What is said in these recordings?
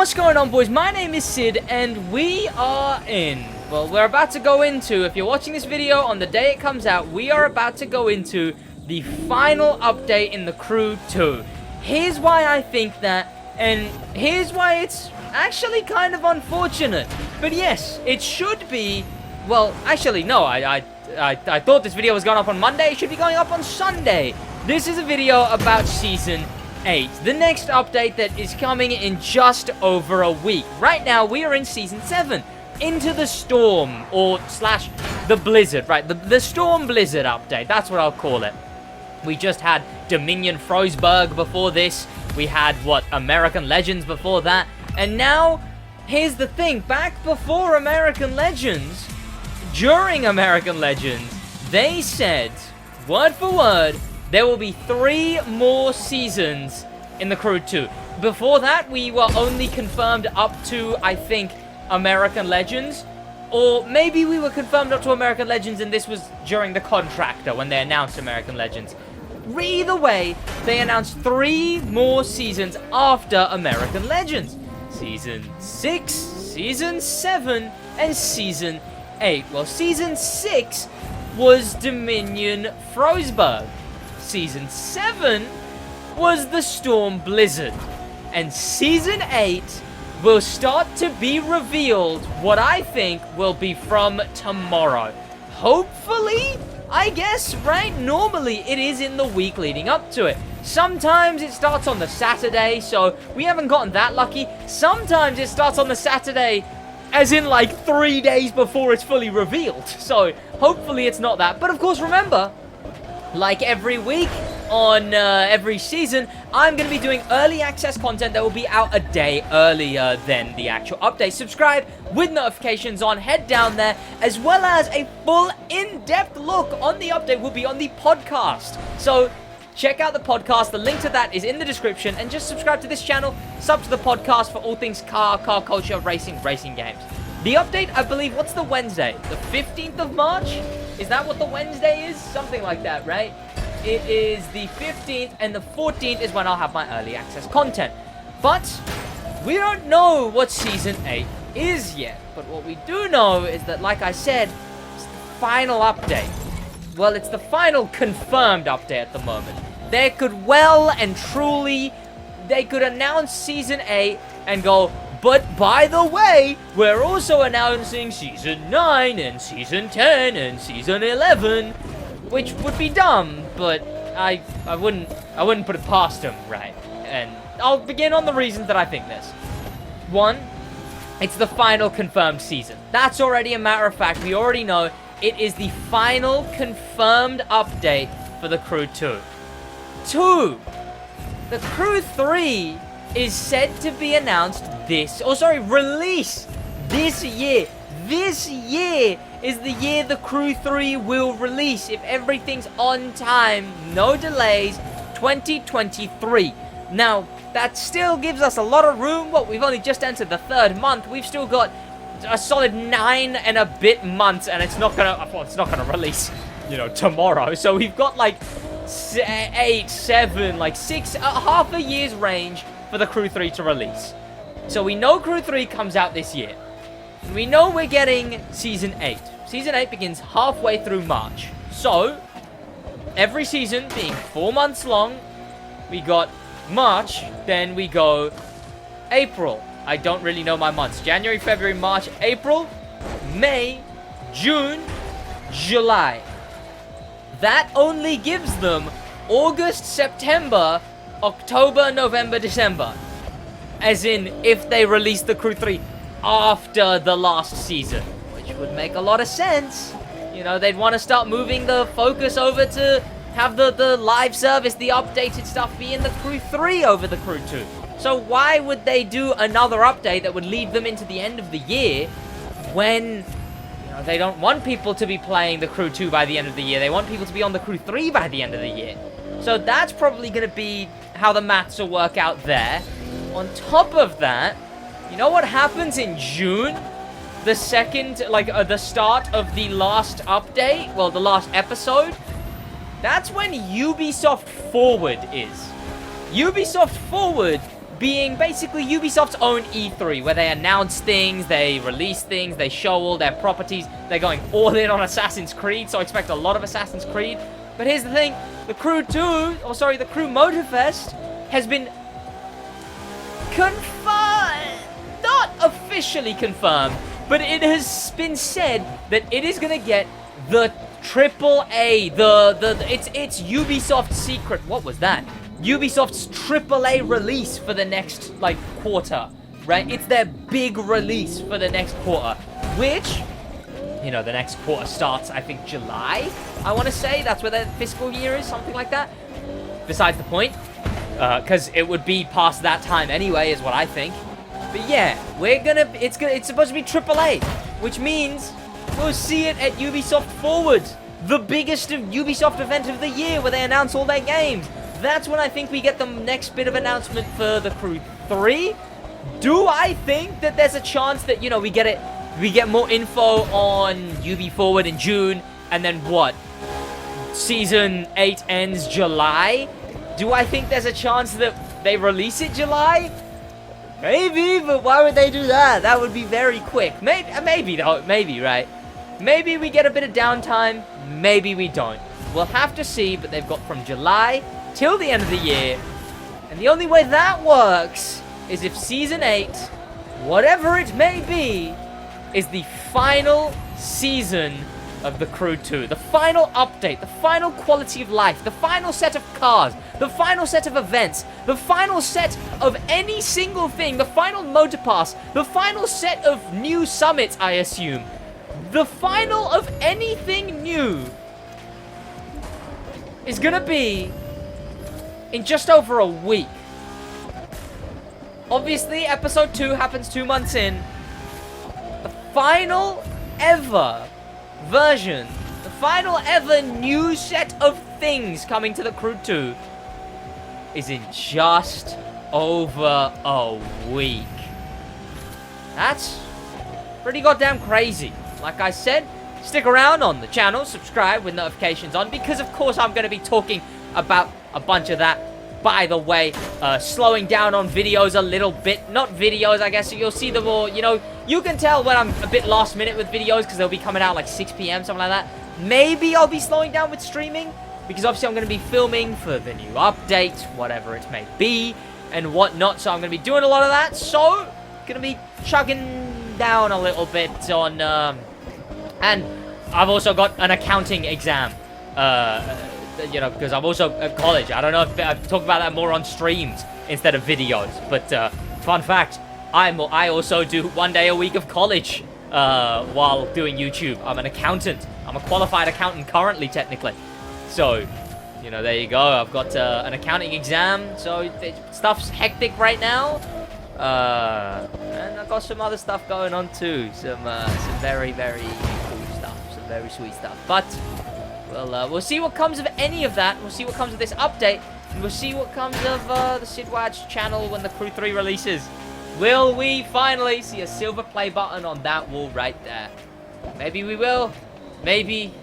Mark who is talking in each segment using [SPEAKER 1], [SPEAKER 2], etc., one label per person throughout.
[SPEAKER 1] What's going on, boys? My name is Sid, and we are in... Well, we're about to go into... If you're watching this video on the day it comes out, we are about to go into the final update in the Crew 2. Here's why I think that, and here's why it's actually kind of unfortunate. But yes, it should be... Well, actually, no, I thought this video was going up on Monday. It should be going up on Sunday. This is a video about Season 8, the next update that is coming in just over a week. Right now, we are in Season 7, Into the Storm, or slash the Blizzard, right? The Storm Blizzard update, that's what I'll call it. We just had Dominion Frostburg before this. We had, what, American Legends before that. And now, here's the thing. Back before American Legends, during American Legends, they said, word for word, there will be 3 more seasons in the Crew 2. Before that, we were only confirmed up to, I think, American Legends. Or maybe we were confirmed up to American Legends and this was during the Contractor when they announced American Legends. Either way, they announced 3 more seasons after American Legends. Season 6, Season 7, and Season 8. Well, Season 6 was Dominion Frostburg. Season 7 was the Storm Blizzard. And Season 8 will start to be revealed, what I think will be from tomorrow. Hopefully, I guess, right? Normally, it is in the week leading up to it. Sometimes it starts on the Saturday, so we haven't gotten that lucky. Sometimes it starts on the Saturday, as in like 3 days before it's fully revealed. So, hopefully it's not that. But of course, remember, like every week on every season, I'm going to be doing early access content that will be out a day earlier than the actual update. Subscribe with notifications on, head down there, as well as a full in-depth look on the update will be on the podcast. So check out the podcast. The link to that is in the description, and just subscribe to this channel, sub to the podcast for all things car culture, racing games. The update, I believe, what's the Wednesday? The 15th of March? Is that what the Wednesday is? Something like that, right? It is the 15th, and the 14th is when I'll have my early access content. But we don't know what Season 8 is yet. But what we do know is that, like I said, it's the final update. Well, it's the final confirmed update at the moment. They could well and truly, they could announce Season 8 and go, but by the way, we're also announcing Season 9 and Season 10 and Season 11, which would be dumb, but I wouldn't put it past them, right? And I'll begin on the reasons that I think this. 1, it's the final confirmed season. That's already a matter of fact. We already know it is the final confirmed update for the Crew 2. 2, the Crew 3 is said to be announced release this year. This year is the year the Crew 3 will release. If everything's on time, no delays, 2023. Now, that still gives us a lot of room. What, we've only just entered the 3rd month. We've still got a solid 9 and a bit months, and it's not gonna release, tomorrow. So we've got like 8, 7, like 6, half a year's range for the Crew 3 to release. So we know Crew 3 comes out this year. We know we're getting Season 8. Season 8 begins halfway through March. So, every season being 4 months long, we got March, then we go April. I don't really know my months. January, February, March, April, May, June, July. That only gives them August, September, October, November, December. As in, if they release the Crew 3 after the last season, which would make a lot of sense. They'd want to start moving the focus over to have the live service, the updated stuff be in the Crew 3 over the Crew 2. So why would they do another update that would lead them into the end of the year when they don't want people to be playing the Crew 2 by the end of the year? They want people to be on the Crew 3 by the end of the year. So that's probably going to be how the maths will work out there. On top of that, you know what happens in June? The start of the last update? Well, the last episode? That's when Ubisoft Forward is. Ubisoft Forward being basically Ubisoft's own E3, where they announce things, they release things, they show all their properties. They're going all in on Assassin's Creed, so I expect a lot of Assassin's Creed. But here's the thing, the Crew Motorfest has been confirmed, not officially confirmed, but it has been said that it is going to get the AAA, it's Ubisoft's secret, what was that? Ubisoft's AAA release for the next, like, quarter, right? It's their big release for the next quarter, which, you know, the next quarter starts, I think, July, I want to say. That's where their fiscal year is, something like that. Besides the point, because it would be past that time anyway, is what I think. But yeah, it's supposed to be AAA, which means we'll see it at Ubisoft Forward, the biggest Ubisoft event of the year, where they announce all their games. That's when I think we get the next bit of announcement for the Crew 3. Do I think that there's a chance that, you know, we get more info on Ubi Forward in June, and then what? Season 8 ends July? Do I think there's a chance that they release it July? Maybe, but why would they do that? That would be very quick. Maybe though, maybe, right? Maybe we get a bit of downtime, maybe we don't. We'll have to see, but they've got from July till the end of the year, and the only way that works is if Season 8, whatever it may be, is the final season of the Crew 2. The final update, the final quality of life, the final set of cars, the final set of events, the final set of any single thing, the final motor pass, the final set of new summits, I assume. The final of anything new is gonna be in just over a week. Obviously, episode 2 happens 2 months in. The final ever version, the final ever new set of things coming to the Crew 2 is in just over a week. That's pretty goddamn crazy. Like I said, stick around on the channel, subscribe with notifications on, because of course I'm going to be talking about a bunch of that. By the way, slowing down on videos a little bit. Not videos, I guess. You'll see them all, you know. You can tell when I'm a bit last minute with videos, because they'll be coming out like 6 p.m., something like that. Maybe I'll be slowing down with streaming, because obviously I'm going to be filming for the new update, whatever it may be, and whatnot. So I'm going to be doing a lot of that. So, going to be chugging down a little bit on, and I've also got an accounting exam, you know, because I'm also at college. I don't know if I've talked about that more on streams instead of videos, but fun fact, I also do 1 day a week of college while doing YouTube. I'm an accountant. I'm a qualified accountant currently, technically. So, you know, there you go. I've got an accounting exam, so stuff's hectic right now. And I've got some other stuff going on too. Some very, very cool stuff. Some very sweet stuff. But we'll see what comes of any of that. We'll see what comes of this update. And we'll see what comes of the SidWaj channel when the Crew 3 releases. Will we finally see a silver play button on that wall right there? Maybe we will. Maybe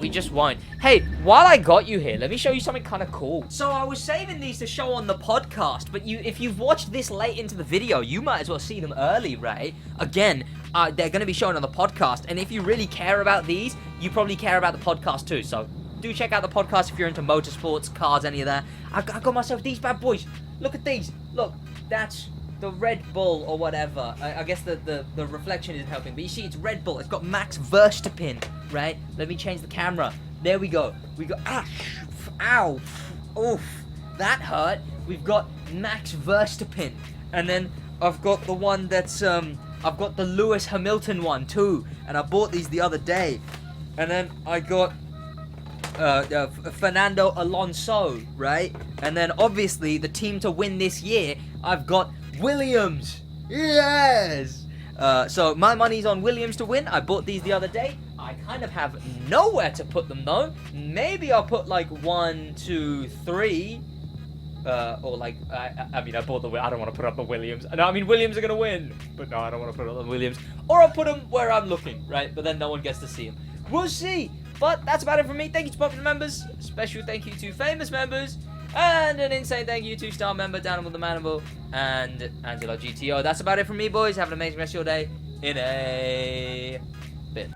[SPEAKER 1] we just won't. Hey, while I got you here, let me show you something kind of cool. So I was saving these to show on the podcast, but if you've watched this late into the video, you might as well see them early, right? Again, they're going to be shown on the podcast, and if you really care about these, you probably care about the podcast too, so do check out the podcast if you're into motorsports, cars, any of that. I got myself these bad boys. Look at these. Look, that's the Red Bull or whatever. I guess the reflection isn't helping, but you see it's Red Bull. It's got Max Verstappen, right? Let me change the camera. There we go. We got, ow, oof, that hurt. We've got Max Verstappen, and then I've got the one that's, I've got the Lewis Hamilton one too, and I bought these the other day, and then I got Fernando Alonso, right? And then obviously the team to win this year, I've got Williams. Yes. So my money's on Williams to win. I bought these the other day. I kind of have nowhere to put them though. Maybe I'll put like 1, 2, 3. Or like, I mean, I bought the, I don't want to put up the Williams. No, I mean, Williams are going to win. But no, I don't want to put up the Williams. Or I'll put them where I'm looking, right? But then no one gets to see them. We'll see. But that's about it from me. Thank you to popular members. Special thank you to famous members. And an insane thank you to Star member, Danimal the Manimal, and Angelo GTO. That's about it from me, boys. Have an amazing rest of your day. In a...